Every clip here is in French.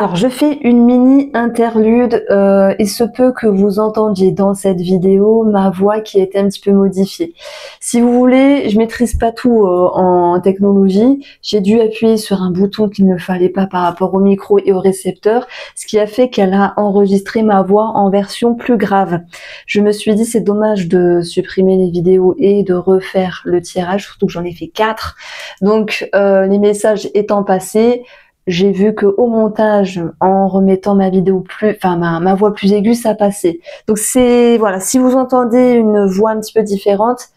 Alors, je fais une mini interlude. Il se peut que vous entendiez dans cette vidéo ma voix qui a été un petit peu modifiée. Si vous voulez, je maîtrise pas tout en technologie. J'ai dû appuyer sur un bouton qu'il ne fallait pas par rapport au micro et au récepteur, ce qui a fait qu'elle a enregistré ma voix en version plus grave. Je me suis dit c'est dommage de supprimer les vidéos et de refaire le tirage, surtout que j'en ai fait 4. Donc les messages étant passés, j'ai vu que au montage, en remettant ma vidéo ma voix plus aiguë, ça passait. Donc voilà, si vous entendez une voix un petit peu différente,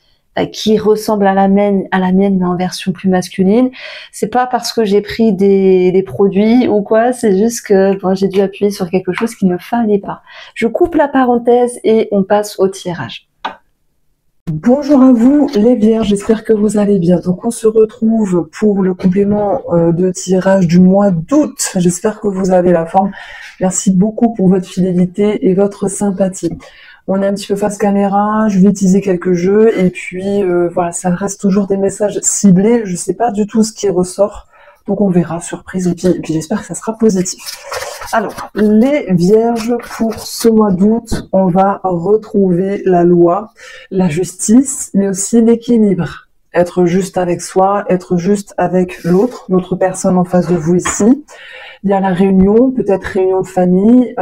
qui ressemble à la mienne, mais en version plus masculine, c'est pas parce que j'ai pris des produits ou quoi, c'est juste que j'ai dû appuyer sur quelque chose qu'il ne fallait pas. Je coupe la parenthèse et on passe au tirage. Bonjour à vous les vierges, j'espère que vous allez bien. Donc on se retrouve pour le complément de tirage du mois d'août. J'espère que vous avez la forme. Merci beaucoup pour votre fidélité et votre sympathie. On est un petit peu face caméra, je vais utiliser quelques jeux et puis voilà, ça reste toujours des messages ciblés. Je sais pas du tout ce qui ressort, donc on verra, surprise, et puis j'espère que ça sera positif. Alors, les vierges, pour ce mois d'août, on va retrouver la loi, la justice, mais aussi l'équilibre. Être juste avec soi, être juste avec l'autre personne en face de vous ici. Il y a la réunion, peut-être réunion de famille,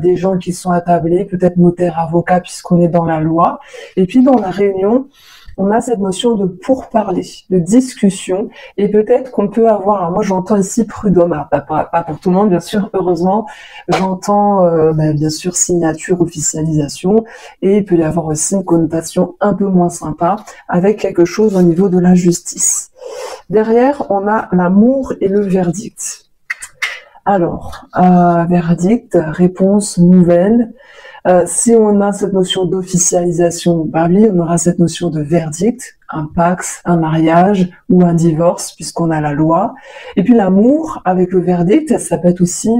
des gens qui sont attablés, peut-être notaire, avocat, puisqu'on est dans la loi. Et puis dans la réunion, on a cette notion de pourparler, de discussion, et peut-être qu'on peut avoir, alors moi j'entends ici prud'homme, pas pour tout le monde bien sûr, heureusement, j'entends bien sûr signature, officialisation, et il peut y avoir aussi une connotation un peu moins sympa, avec quelque chose au niveau de la justice. Derrière, on a l'amour et le verdict. Alors, verdict, réponse nouvelle. Si on a cette notion d'officialisation, oui, on aura cette notion de verdict, un pax, un mariage ou un divorce, puisqu'on a la loi. Et puis l'amour, avec le verdict, ça peut être aussi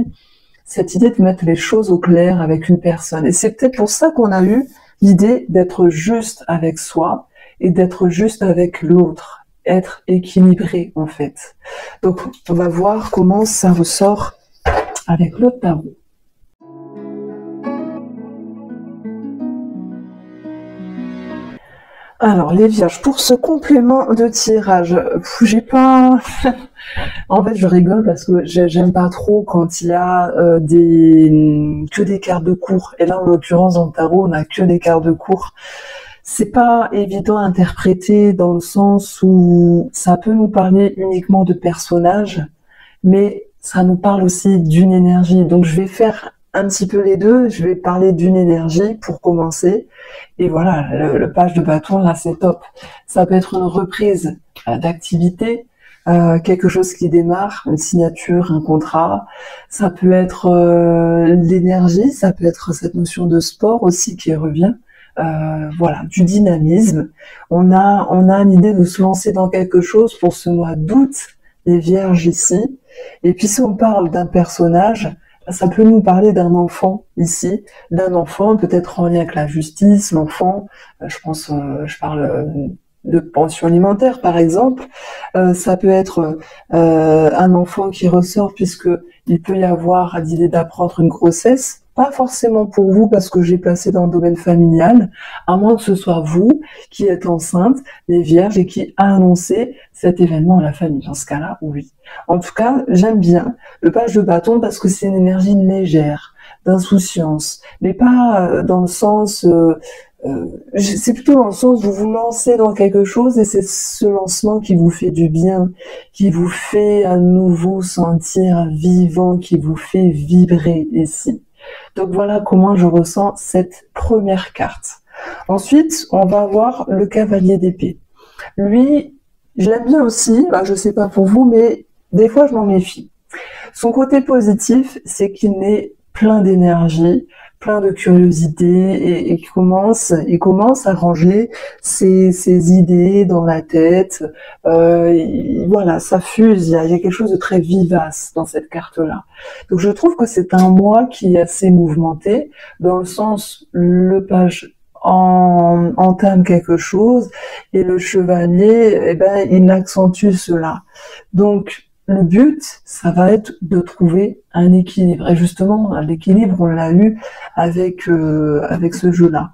cette idée de mettre les choses au clair avec une personne. Et c'est peut-être pour ça qu'on a eu l'idée d'être juste avec soi et d'être juste avec l'autre, être équilibré en fait. Donc on va voir comment ça ressort avec le tarot. Alors les vierges, pour ce complément de tirage, j'ai pas... En fait, je rigole parce que j'aime pas trop quand il y a que des cartes de cours. Et là, en l'occurrence, dans le tarot, on a que des cartes de cours. C'est pas évident à interpréter dans le sens où ça peut nous parler uniquement de personnages, mais ça nous parle aussi d'une énergie. Donc je vais faire un petit peu les deux, je vais parler d'une énergie pour commencer. Et voilà, le page de bâton, là, c'est top. Ça peut être une reprise d'activité, quelque chose qui démarre, une signature, un contrat. Ça peut être l'énergie, ça peut être cette notion de sport aussi qui revient. Voilà, du dynamisme. On a une idée de se lancer dans quelque chose pour ce mois d'août, les vierges ici. Et puis si on parle d'un personnage, ça peut nous parler d'un enfant ici, d'un enfant peut-être en lien avec la justice, l'enfant, je parle de pension alimentaire par exemple, ça peut être un enfant qui ressort puisque il peut y avoir l'idée d'apprendre une grossesse, pas forcément pour vous parce que j'ai placé dans le domaine familial, à moins que ce soit vous qui êtes enceinte, les vierges, et qui a annoncé cet événement à la famille. Dans ce cas-là, oui. En tout cas, j'aime bien le page de bâton parce que c'est une énergie légère, d'insouciance, mais pas dans le sens... c'est plutôt dans le sens où vous vous lancez dans quelque chose et c'est ce lancement qui vous fait du bien, qui vous fait à nouveau sentir vivant, qui vous fait vibrer ici. Donc voilà comment je ressens cette première carte. Ensuite, on va avoir le cavalier d'épée. Lui, je l'aime bien aussi, je sais pas pour vous, mais des fois je m'en méfie. Son côté positif, c'est qu'il est plein d'énergie, plein de curiosité et il commence à ranger ses idées dans la tête. Voilà, ça fuse, il y a quelque chose de très vivace dans cette carte-là. Donc je trouve que c'est un mois qui est assez mouvementé, dans le sens, le page entame quelque chose et le chevalier, il accentue cela. Donc le but, ça va être de trouver un équilibre. Et justement, l'équilibre, on l'a eu avec ce jeu-là.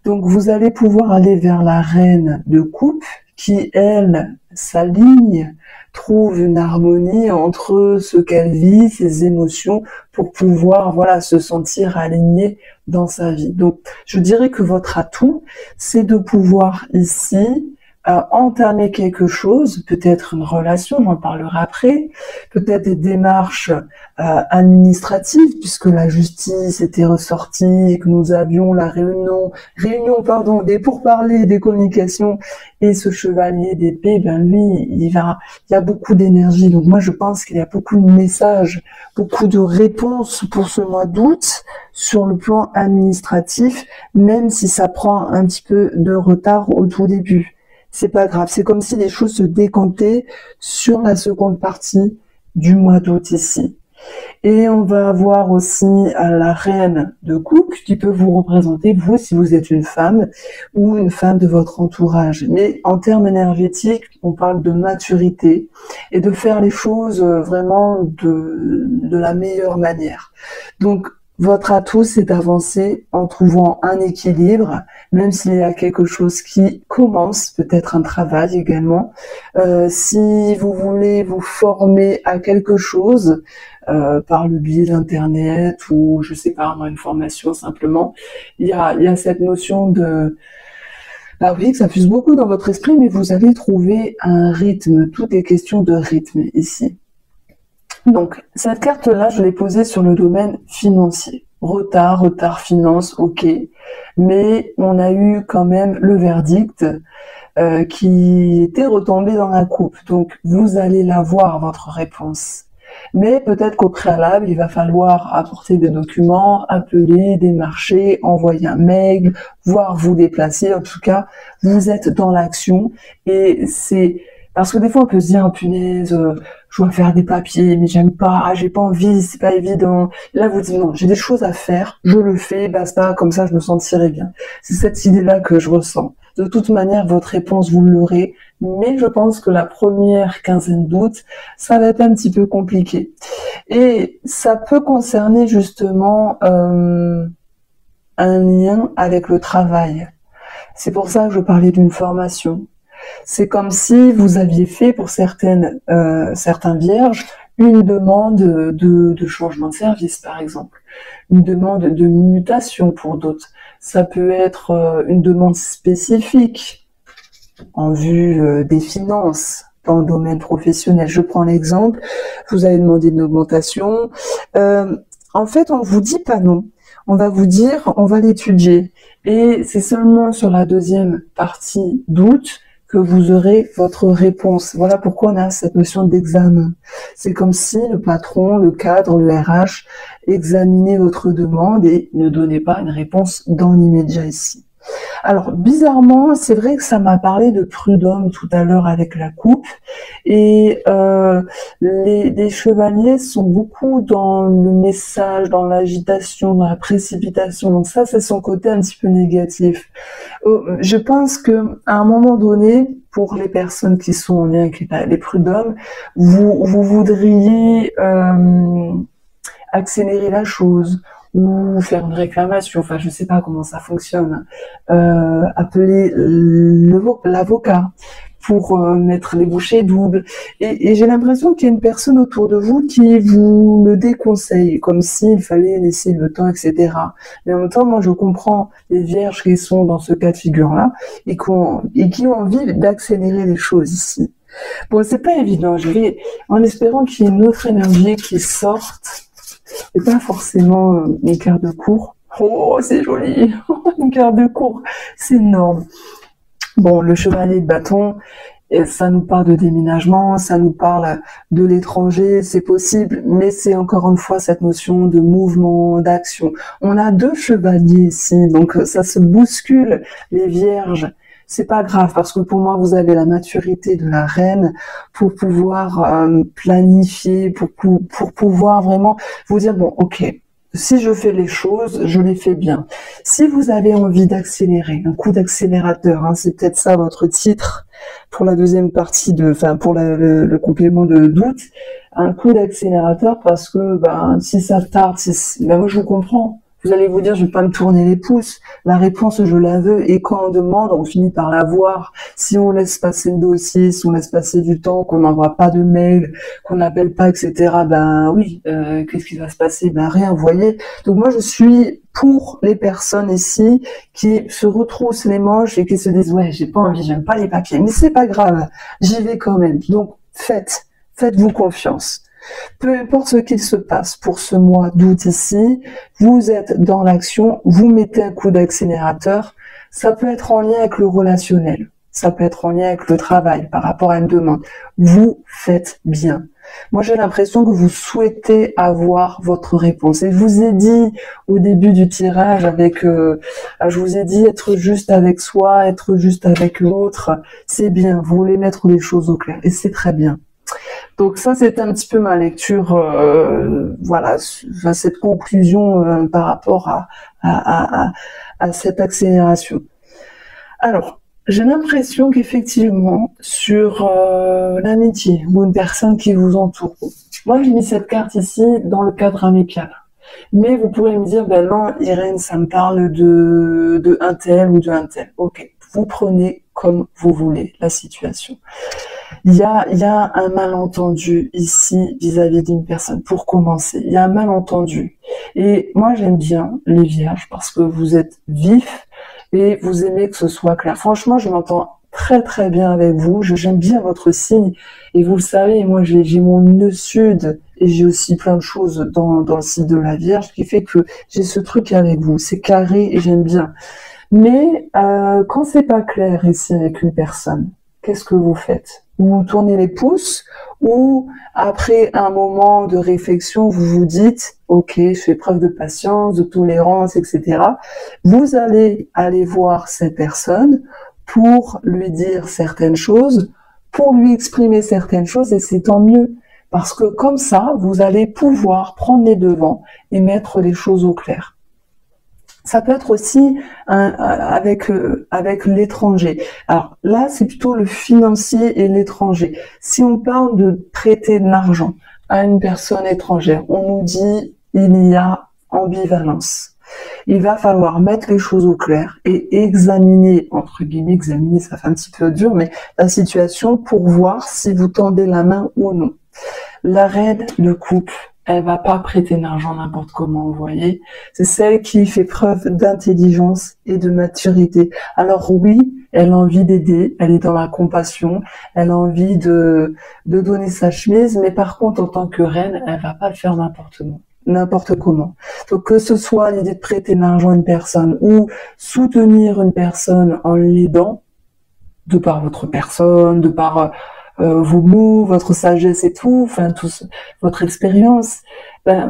Donc, vous allez pouvoir aller vers la reine de coupe qui, elle, s'aligne, trouve une harmonie entre ce qu'elle vit, ses émotions, pour pouvoir, voilà, se sentir alignée dans sa vie. Donc, je dirais que votre atout, c'est de pouvoir ici entamer quelque chose, peut-être une relation, j'en parlerai après, peut-être des démarches administratives, puisque la justice était ressortie et que nous avions la réunion des pourparlers, des communications, et ce chevalier d'épée, ben lui, il y a beaucoup d'énergie. Donc moi, je pense qu'il y a beaucoup de messages, beaucoup de réponses pour ce mois d'août sur le plan administratif, même si ça prend un petit peu de retard au tout début. C'est pas grave, c'est comme si les choses se décantaient sur la seconde partie du mois d'août ici. Et on va avoir aussi la reine de coupe qui peut vous représenter, vous, si vous êtes une femme ou une femme de votre entourage. Mais en termes énergétiques, on parle de maturité et de faire les choses vraiment de la meilleure manière. Donc, votre atout, c'est d'avancer en trouvant un équilibre, même s'il y a quelque chose qui commence, peut-être un travail également. Si vous voulez vous former à quelque chose par le biais d'Internet ou, je sais pas, une formation simplement, il y a cette notion de... Ah oui, que ça fuse beaucoup dans votre esprit, mais vous allez trouver un rythme. Tout est question de rythme ici. Donc, cette carte-là, je l'ai posée sur le domaine financier. Retard finance, ok. Mais on a eu quand même le verdict qui était retombé dans la coupe. Donc, vous allez l'avoir, votre réponse. Mais peut-être qu'au préalable, il va falloir apporter des documents, appeler, démarcher, envoyer un mail, voire vous déplacer. En tout cas, vous êtes dans l'action et c'est... Parce que des fois, on peut se dire, oh, punaise, je dois faire des papiers, mais j'aime pas, j'ai pas envie, c'est pas évident. Là, vous dites, non, j'ai des choses à faire, je le fais, basta, comme ça, je me sentirai bien. C'est cette idée-là que je ressens. De toute manière, votre réponse, vous l'aurez, mais je pense que la première quinzaine d'août, ça va être un petit peu compliqué. Et ça peut concerner justement un lien avec le travail. C'est pour ça que je parlais d'une formation. C'est comme si vous aviez fait pour certains vierges une demande de changement de service, par exemple. Une demande de mutation pour d'autres. Ça peut être une demande spécifique en vue des finances dans le domaine professionnel. Je prends l'exemple, vous avez demandé une augmentation. En fait, on vous dit pas non. On va vous dire, on va l'étudier. Et c'est seulement sur la deuxième partie d'août que vous aurez votre réponse. Voilà pourquoi on a cette notion d'examen. C'est comme si le patron, le cadre, le RH examinait votre demande et ne donnait pas une réponse dans l'immédiat ici. Alors, bizarrement, c'est vrai que ça m'a parlé de prud'homme tout à l'heure avec la coupe, et les chevaliers sont beaucoup dans le message, dans l'agitation, dans la précipitation, donc ça, c'est son côté un petit peu négatif. Je pense que à un moment donné, pour les personnes qui sont en lien avec les prud'hommes, vous voudriez accélérer la chose, ou faire une réclamation, enfin je sais pas comment ça fonctionne, appeler l'avocat pour mettre les bouchées doubles, et j'ai l'impression qu'il y a une personne autour de vous qui vous le déconseille, comme s'il fallait laisser le temps, etc. Mais en même temps, moi je comprends les vierges qui sont dans ce cas de figure-là, et qui ont envie d'accélérer les choses ici. Bon, c'est pas évident, je vais, en espérant qu'il y ait une autre énergie qui sorte, et pas forcément une carte de cour. Oh, c'est joli. Une carte de cour, c'est énorme. Bon, le chevalier de bâton, ça nous parle de déménagement, ça nous parle de l'étranger, c'est possible, mais c'est encore une fois cette notion de mouvement, d'action. On a deux chevaliers ici, donc ça se bouscule, les vierges. C'est pas grave, parce que pour moi, vous avez la maturité de la reine pour pouvoir planifier, pour pouvoir vraiment vous dire, bon, ok, si je fais les choses, je les fais bien. Si vous avez envie d'accélérer, un coup d'accélérateur, hein, c'est peut-être ça votre titre pour la deuxième partie pour le complément de doute, un coup d'accélérateur parce que, si ça tarde, moi je vous comprends. Vous allez vous dire, je vais pas me tourner les pouces. La réponse, je la veux. Et quand on demande, on finit par la voir. Si on laisse passer le dossier, si on laisse passer du temps, qu'on n'envoie pas de mail, qu'on n'appelle pas, etc., qu'est-ce qui va se passer? Rien, vous voyez. Donc moi, je suis pour les personnes ici qui se retroussent les manches et qui se disent, ouais, j'ai pas envie, j'aime pas les papiers, mais c'est pas grave, j'y vais quand même. Donc, faites-vous confiance. Peu importe ce qu'il se passe pour ce mois d'août ici, vous êtes dans l'action, vous mettez un coup d'accélérateur. Ça peut être en lien avec le relationnel, ça peut être en lien avec le travail par rapport à une demande. Vous faites bien. Moi, j'ai l'impression que vous souhaitez avoir votre réponse. Et je vous ai dit au début du tirage je vous ai dit être juste avec soi, être juste avec l'autre, c'est bien. Vous voulez mettre les choses au clair et c'est très bien. Donc ça, c'est un petit peu ma lecture, cette conclusion par rapport à cette accélération. Alors, j'ai l'impression qu'effectivement, sur l'amitié ou une personne qui vous entoure, moi j'ai mis cette carte ici dans le cadre amical. Mais vous pourrez me dire, non, Irène, ça me parle de un tel ou de un tel. Ok, vous prenez comme vous voulez la situation. Il y a un malentendu ici vis-à-vis d'une personne. Pour commencer, il y a un malentendu. Et moi, j'aime bien les vierges parce que vous êtes vifs et vous aimez que ce soit clair. Franchement, je m'entends très très bien avec vous. J'aime bien votre signe. Et vous le savez, moi, j'ai mon nœud sud et j'ai aussi plein de choses dans le signe de la Vierge qui fait que j'ai ce truc avec vous. C'est carré et j'aime bien. Mais quand c'est pas clair ici avec une personne, qu'est-ce que vous faites? Vous tournez les pouces ou après un moment de réflexion, vous vous dites « Ok, je fais preuve de patience, de tolérance, etc. » Vous allez aller voir cette personne pour lui dire certaines choses, pour lui exprimer certaines choses et c'est tant mieux. Parce que comme ça, vous allez pouvoir prendre les devants et mettre les choses au clair. Ça peut être aussi avec l'étranger. Alors là, c'est plutôt le financier et l'étranger. Si on parle de prêter de l'argent à une personne étrangère, on nous dit il y a ambivalence. Il va falloir mettre les choses au clair et examiner, entre guillemets, examiner, ça fait un petit peu dur, mais la situation pour voir si vous tendez la main ou non. La reine de coupe, elle va pas prêter l'argent n'importe comment, vous voyez. C'est celle qui fait preuve d'intelligence et de maturité. Alors oui, elle a envie d'aider, elle est dans la compassion, elle a envie de donner sa chemise, mais par contre, en tant que reine, elle va pas le faire n'importe comment. Donc que ce soit l'idée de prêter de l'argent à une personne ou soutenir une personne en l'aidant, de par votre personne, de par vos mots, votre sagesse et tout, votre expérience,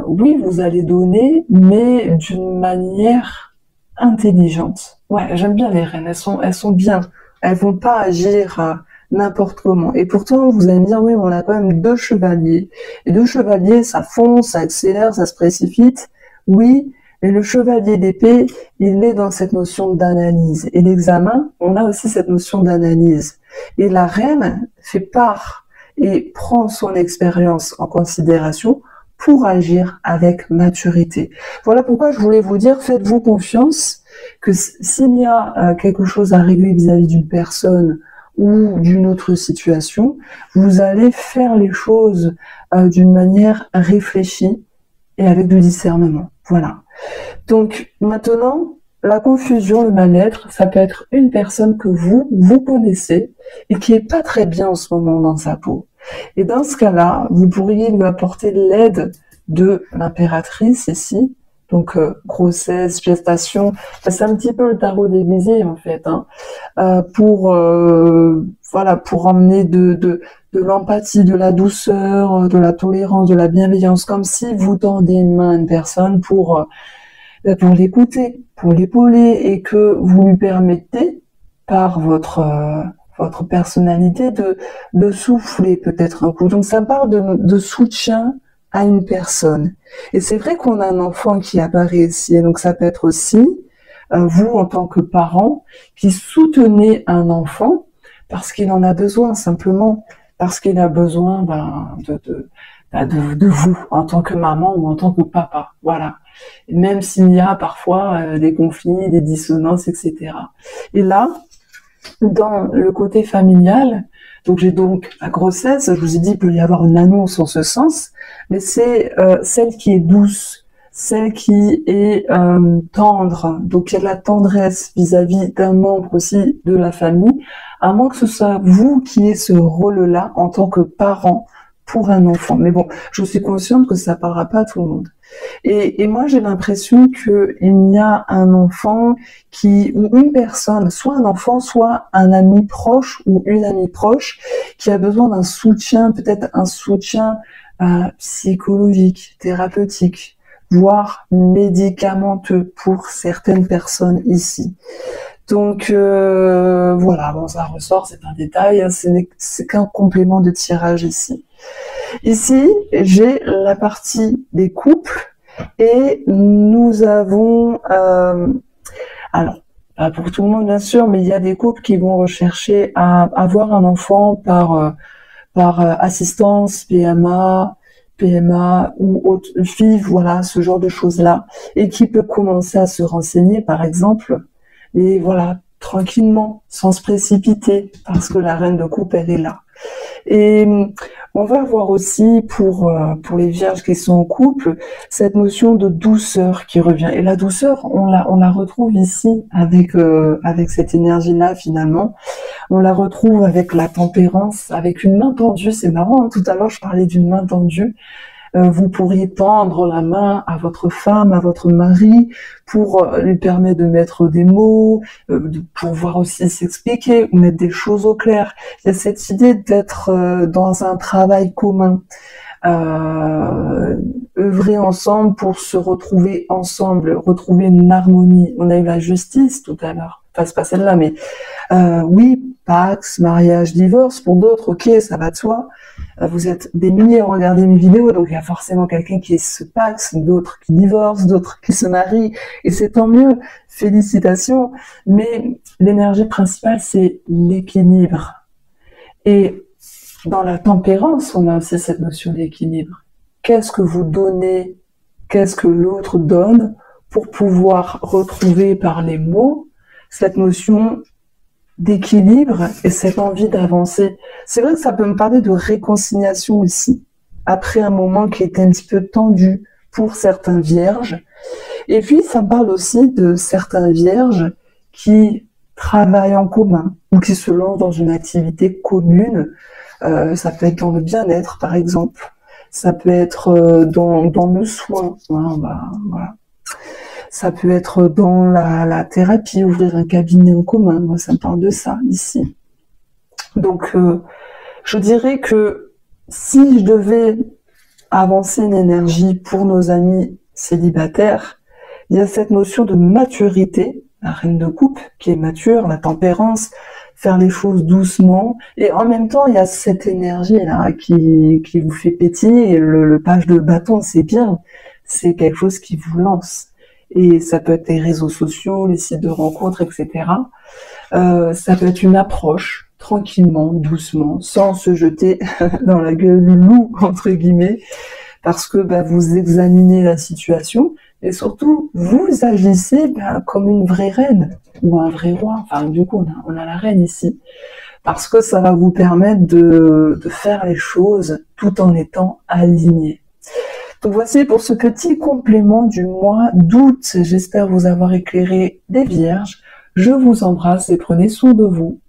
oui, vous allez donner, mais d'une manière intelligente. Ouais, j'aime bien les reines, elles sont bien, elles vont pas agir n'importe comment. Et pourtant, vous allez me dire, oui, on a quand même 2 chevaliers. Et 2 chevaliers, ça fonce, ça accélère, ça se précipite. Oui, mais le chevalier d'épée, il est dans cette notion d'analyse. Et l'examen, on a aussi cette notion d'analyse. Et la reine fait part et prend son expérience en considération pour agir avec maturité. Voilà pourquoi je voulais vous dire, faites-vous confiance que s'il y a quelque chose à régler vis-à-vis d'une personne ou d'une autre situation, vous allez faire les choses d'une manière réfléchie et avec du discernement. Voilà. Donc maintenant, la confusion, le mal-être, ça peut être une personne que vous connaissez et qui est pas très bien en ce moment dans sa peau. Et dans ce cas-là, vous pourriez lui apporter l'aide de l'impératrice ici, donc grossesse, gestation, c'est un petit peu le tarot déguisé en fait, pour emmener de l'empathie, de la douceur, de la tolérance, de la bienveillance, comme si vous tendez une main à une personne pour l'écouter, pour l'épauler et que vous lui permettez par votre personnalité de souffler peut-être un coup. Donc ça parle de soutien à une personne. Et c'est vrai qu'on a un enfant qui apparaît ici, et donc ça peut être aussi vous en tant que parent qui soutenez un enfant parce qu'il en a besoin, simplement parce qu'il a besoin de vous en tant que maman ou en tant que papa, voilà. Et même s'il y a parfois des conflits, des dissonances, etc. Et là, dans le côté familial, donc j'ai donc la grossesse, je vous ai dit, il peut y avoir une annonce en ce sens, mais c'est celle qui est douce, celle qui est tendre, donc il y a de la tendresse vis-à-vis d'un membre aussi de la famille, à moins que ce soit vous qui ayez ce rôle-là en tant que parent pour un enfant. Mais bon, je suis consciente que ça parlera pas à tout le monde. Et moi, j'ai l'impression qu'il y a un enfant ou une personne, soit un enfant, soit un ami proche ou une amie proche, qui a besoin d'un soutien, peut-être un soutien psychologique, thérapeutique, voire médicamenteux pour certaines personnes ici. Donc voilà, bon, ça ressort, c'est un détail, hein, c'est qu'un complément de tirage ici. Ici, j'ai la partie des couples et nous avons, alors pas pour tout le monde bien sûr, mais il y a des couples qui vont rechercher à avoir un enfant par assistance, PMA ou autre, FIV, voilà, ce genre de choses-là, et qui peut commencer à se renseigner, par exemple, et voilà, tranquillement, sans se précipiter, parce que la reine de coupe, elle est là. Et on va voir aussi pour les vierges qui sont en couple cette notion de douceur qui revient. Et la douceur, on la retrouve ici avec cette énergie-là finalement. On la retrouve avec la tempérance, avec une main tendue. C'est marrant, hein, tout à l'heure je parlais d'une main tendue. Vous pourriez tendre la main à votre femme, à votre mari, pour lui permettre de mettre des mots, de pouvoir aussi s'expliquer, ou mettre des choses au clair. Il y a cette idée d'être dans un travail commun, œuvrer ensemble pour se retrouver ensemble, retrouver une harmonie. On a eu la justice tout à l'heure, enfin c'est pas celle-là, mais oui, Pax, mariage, divorce, pour d'autres, ok, ça va de soi. Vous êtes des milliers à regarder mes vidéos, donc il y a forcément quelqu'un qui se paxe, d'autres qui divorcent, d'autres qui se marient, et c'est tant mieux, félicitations, mais l'énergie principale, c'est l'équilibre. Et dans la tempérance, on a aussi cette notion d'équilibre. Qu'est-ce que vous donnez, qu'est-ce que l'autre donne, pour pouvoir retrouver par les mots cette notion d'équilibre et cette envie d'avancer. C'est vrai que ça peut me parler de réconciliation aussi, après un moment qui était un petit peu tendu pour certains vierges. Et puis, ça me parle aussi de certains vierges qui travaillent en commun ou qui se lancent dans une activité commune. Ça peut être dans le bien-être, par exemple. Ça peut être dans le soin. Voilà. Ça peut être dans la thérapie, ouvrir un cabinet en commun. Moi, ça me parle de ça, ici. Donc, je dirais que si je devais avancer une énergie pour nos amis célibataires, il y a cette notion de maturité, la reine de coupe, qui est mature, la tempérance, faire les choses doucement. Et en même temps, il y a cette énergie-là qui vous fait pétiller. Et le page de bâton, c'est bien. C'est quelque chose qui vous lance. Et ça peut être les réseaux sociaux, les sites de rencontres, etc. Ça peut être une approche, tranquillement, doucement, sans se jeter dans la gueule du loup, entre guillemets, parce que vous examinez la situation, et surtout, vous agissez comme une vraie reine, ou un vrai roi. Enfin, du coup, on a la reine ici. Parce que ça va vous permettre de faire les choses tout en étant aligné. Donc voici pour ce petit complément du mois d'août. J'espère vous avoir éclairé des vierges. Je vous embrasse et prenez soin de vous.